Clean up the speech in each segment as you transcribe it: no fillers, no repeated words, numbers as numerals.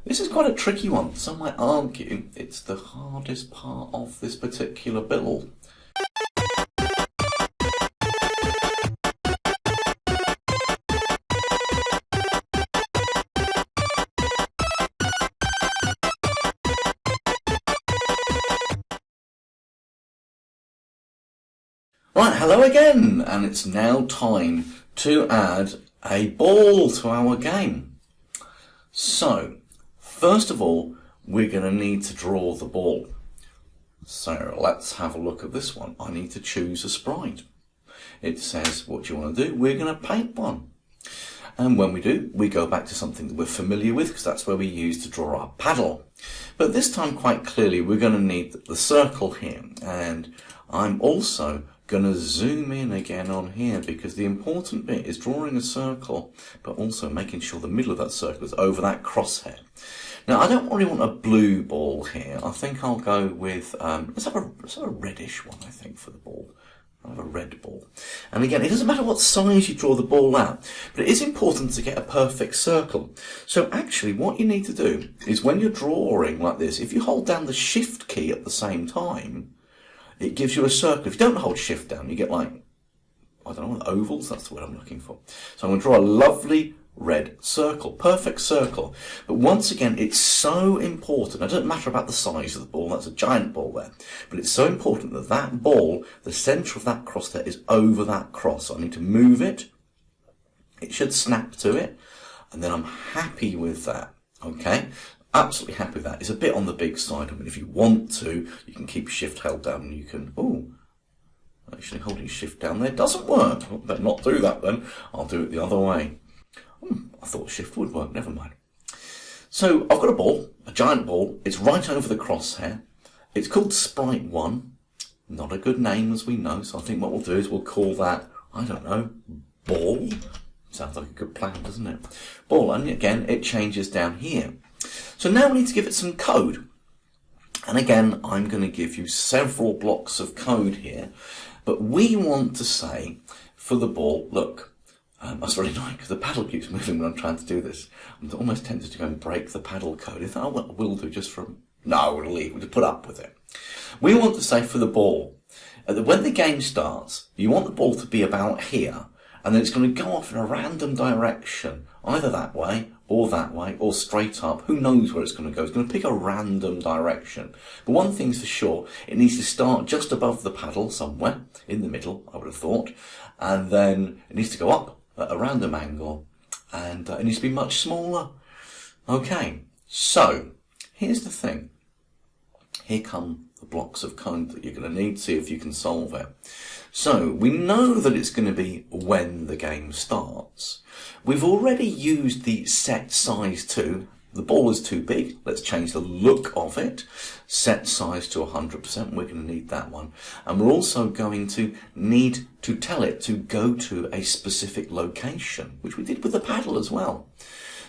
This is quite a tricky one. Some might argue it's the hardest part of this particular build. Right, hello again, and it's now time to add a ball to our game. So, first of all, we're going to need to draw the ball. So let's have a look at this one. I need to choose a sprite. It says, what do you want to do? We're going to paint one. And when we do, we go back to something that we're familiar with, because that's where we use to draw our paddle. But this time, quite clearly, we're going to need the circle here. And I'm also going to zoom in again on here, because the important bit is drawing a circle, but also making sure the middle of that circle is over that crosshair. Now, I don't really want a blue ball here. I think I'll go with, let's have a reddish one, I think, for the ball. I'll have a red ball. And again, it doesn't matter what size you draw the ball out, but it is important to get a perfect circle. So actually, what you need to do is when you're drawing like this, if you hold down the Shift key at the same time, it gives you a circle. If you don't hold Shift down, you get like, I don't know, ovals. That's the word I'm looking for. So I'm going to draw a lovely red circle, perfect circle. But once again, it's so important. It doesn't matter about the size of the ball. That's a giant ball there. But it's so important that that ball, the centre of that cross there, is over that cross. So I need to move it. It should snap to it. And then I'm happy with that. Okay? Absolutely happy with that. It's a bit on the big side. I mean, if you want to, you can keep Shift held down and you can, actually holding Shift down there doesn't work. I'll better not do that then. I'll do it the other way. I thought Shift would work, never mind. So I've got a ball, a giant ball. It's right over the crosshair. It's called Sprite 1. Not a good name, as we know, so I think what we'll do is we'll call that, I don't know, Ball. Sounds like a good plan, doesn't it? Ball, and again, it changes down here. So now we need to give it some code. And again, I'm going to give you several blocks of code here. But we want to say, for the ball, look, that's really annoying because the paddle keeps moving when I'm trying to do this. I'm almost tempted to go and break the paddle code. If I will do just from, no, we'll leave, we'll just put up with it. We want to say for the ball, when the game starts, you want the ball to be about here, and then it's going to go off in a random direction, either that way, or straight up. Who knows where it's going to go? It's going to pick a random direction. But one thing's for sure, it needs to start just above the paddle somewhere, in the middle, I would have thought, and then it needs to go up at a random angle, and it needs to be much smaller. Okay, so here's the thing. Here come the blocks of code that you're going to need to see if you can solve it. So we know that it's going to be when the game starts. We've already used the set size to. The ball is too big. Let's change the look of it. Set size to 100%. We're going to need that one. And we're also going to need to tell it to go to a specific location, which we did with the paddle as well.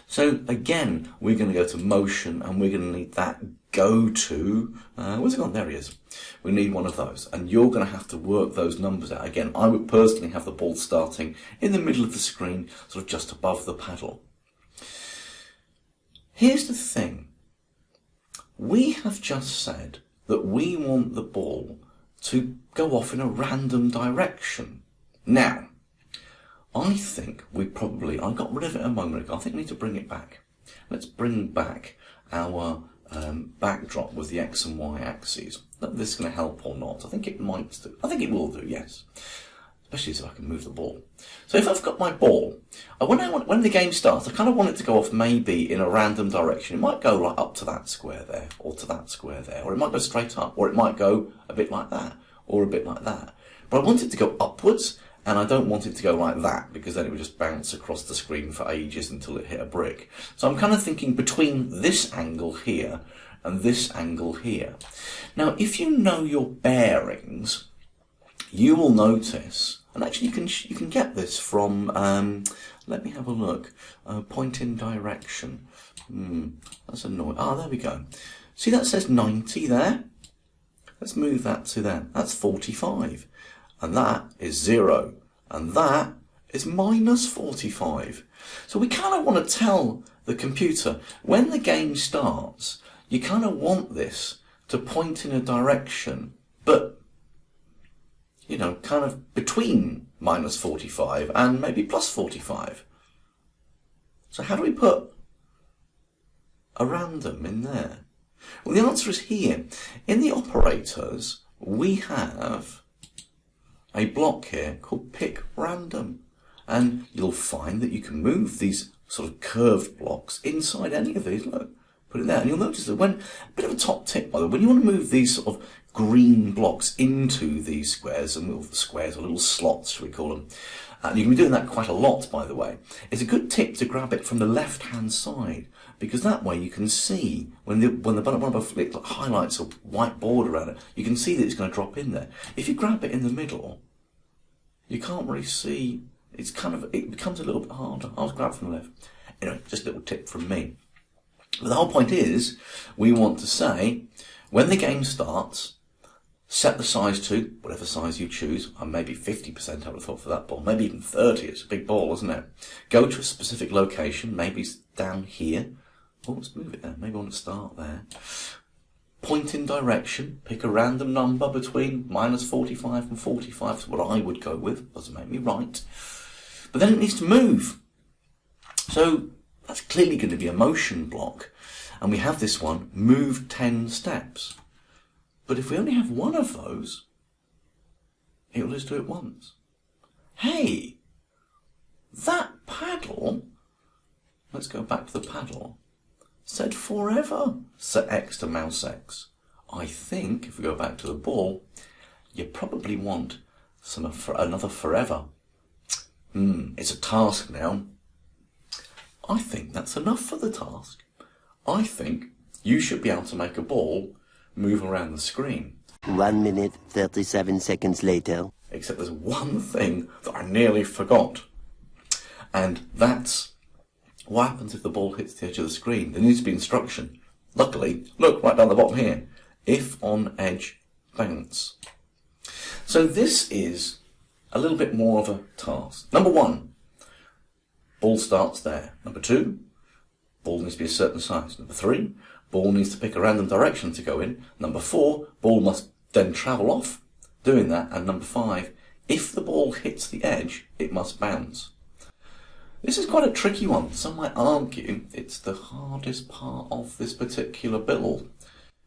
So again, we're going to go to motion and we're going to need that go to, where's it gone? There he is. We need one of those. And you're going to have to work those numbers out. Again, I would personally have the ball starting in the middle of the screen, sort of just above the paddle. Here's the thing. We have just said that we want the ball to go off in a random direction. Now, I think I got rid of it a moment ago. I think we need to bring it back. Let's bring back our backdrop with the X and Y axes. Is this going to help or not? I think it might do. I think it will do, yes. Especially so I can move the ball. So if I've got my ball, when the game starts, I kind of want it to go off maybe in a random direction. It might go like up to that square there, or to that square there, or it might go straight up, or it might go a bit like that, or a bit like that. But I want it to go upwards, and I don't want it to go like that, because then it would just bounce across the screen for ages until it hit a brick. So I'm kind of thinking between this angle here and this angle here. Now, if you know your bearings, you will notice, and actually you can get this from, let me have a look, point in direction. That's annoying. There we go. See, that says 90 there? Let's move that to there. That's 45. And that is 0. And that is minus 45. So we kind of want to tell the computer, when the game starts, you kind of want this to point in a direction, but, you know, kind of between minus 45 and maybe plus 45. So how do we put a random in there? Well, the answer is here. In the operators, we have a block here called pick random. And you'll find that you can move these sort of curved blocks inside any of these. Look, put it there. And you'll notice that when, a bit of a top tip by the way, when you want to move these sort of green blocks into these squares, and the squares are little slots, shall we call them, and you can be doing that quite a lot, by the way, it's a good tip to grab it from the left-hand side, because that way you can see, when the one above it highlights a white border around it, you can see that it's going to drop in there. If you grab it in the middle, you can't really see. It becomes a little bit harder. I'll grab from the left. Anyway, just a little tip from me. But the whole point is, we want to say, when the game starts, set the size to whatever size you choose. Maybe 50% I would have thought for that ball. Maybe even 30. It's a big ball, isn't it? Go to a specific location. Maybe it's down here. Oh, let's move it there. Maybe I want to start there. Point in direction. Pick a random number between minus 45 and 45. Is what I would go with. Doesn't make me right. But then it needs to move. So that's clearly going to be a motion block. And we have this one, move 10 steps. But if we only have one of those, it will just do it once. Hey, that paddle, let's go back to the paddle, said forever, set X to mouse X. I think, if we go back to the ball, you probably want another forever. It's a task now. I think that's enough for the task. I think you should be able to make a ball move around the screen. 1 minute, 37 seconds later. Except there's one thing that I nearly forgot. And that's what happens if the ball hits the edge of the screen. There needs to be instruction. Luckily, look, right down the bottom here. If on edge, bounce. So this is a little bit more of a task. Number 1, ball starts there. Number 2, ball needs to be a certain size. Number 3, ball needs to pick a random direction to go in. Number 4, ball must then travel off doing that. And number 5, if the ball hits the edge, it must bounce. This is quite a tricky one. Some might argue it's the hardest part of this particular build.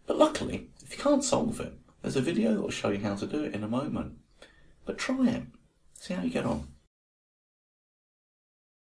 But luckily, if you can't solve it, there's a video that will show you how to do it in a moment. But try it. See how you get on.